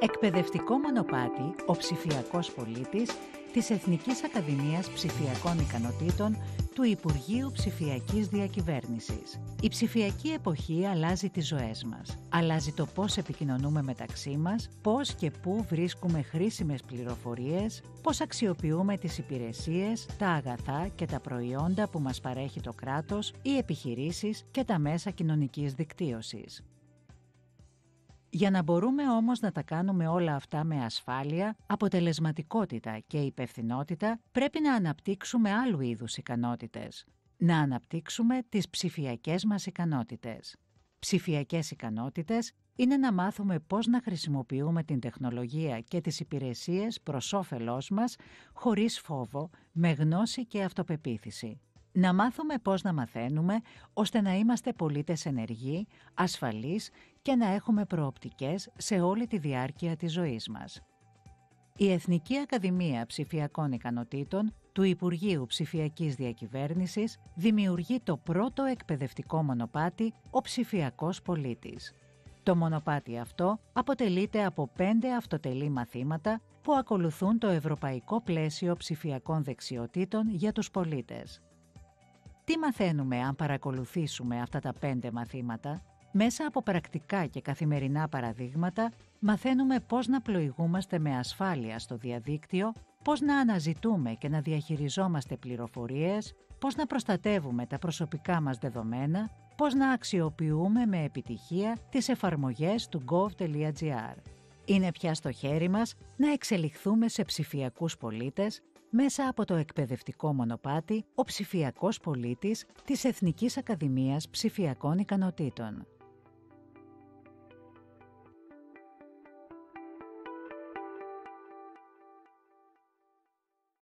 Εκπαιδευτικό μονοπάτι, ο ψηφιακός πολίτης της Εθνικής Ακαδημίας Ψηφιακών Ικανοτήτων του Υπουργείου Ψηφιακής Διακυβέρνησης. Η ψηφιακή εποχή αλλάζει τις ζωές μας. Αλλάζει το πώς επικοινωνούμε μεταξύ μας, πώς και πού βρίσκουμε χρήσιμες πληροφορίες, πώς αξιοποιούμε τις υπηρεσίες, τα αγαθά και τα προϊόντα που μας παρέχει το κράτος, οι επιχειρήσεις και τα μέσα κοινωνικής δικτύωσης. Για να μπορούμε όμως να τα κάνουμε όλα αυτά με ασφάλεια, αποτελεσματικότητα και υπευθυνότητα, πρέπει να αναπτύξουμε άλλου είδους ικανότητες. Να αναπτύξουμε τις ψηφιακές μας ικανότητες. Ψηφιακές ικανότητες είναι να μάθουμε πώς να χρησιμοποιούμε την τεχνολογία και τις υπηρεσίες προς όφελός μας, χωρίς φόβο, με γνώση και αυτοπεποίθηση. Να μάθουμε πώς να μαθαίνουμε, ώστε να είμαστε πολίτες ενεργοί, ασφαλείς και να έχουμε προοπτικές σε όλη τη διάρκεια της ζωής μας. Η Εθνική Ακαδημία Ψηφιακών Ικανοτήτων του Υπουργείου Ψηφιακής Διακυβέρνησης δημιουργεί το πρώτο εκπαιδευτικό μονοπάτι «Ο ψηφιακός πολίτης». Το μονοπάτι αυτό αποτελείται από 5 αυτοτελή μαθήματα που ακολουθούν το Ευρωπαϊκό Πλαίσιο Ψηφιακών Δεξιοτήτων για τους πολίτες. Τι μαθαίνουμε αν παρακολουθήσουμε αυτά τα 5 μαθήματα? Μέσα από πρακτικά και καθημερινά παραδείγματα, μαθαίνουμε πώς να πλοηγούμαστε με ασφάλεια στο διαδίκτυο, πώς να αναζητούμε και να διαχειριζόμαστε πληροφορίες, πώς να προστατεύουμε τα προσωπικά μας δεδομένα, πώς να αξιοποιούμε με επιτυχία τις εφαρμογές του gov.gr. Είναι πια στο χέρι μας να εξελιχθούμε σε ψηφιακούς πολίτες, μέσα από το εκπαιδευτικό μονοπάτι «Ο ψηφιακός πολίτης» της Εθνικής Ακαδημίας Ψηφιακών Ικανοτήτων.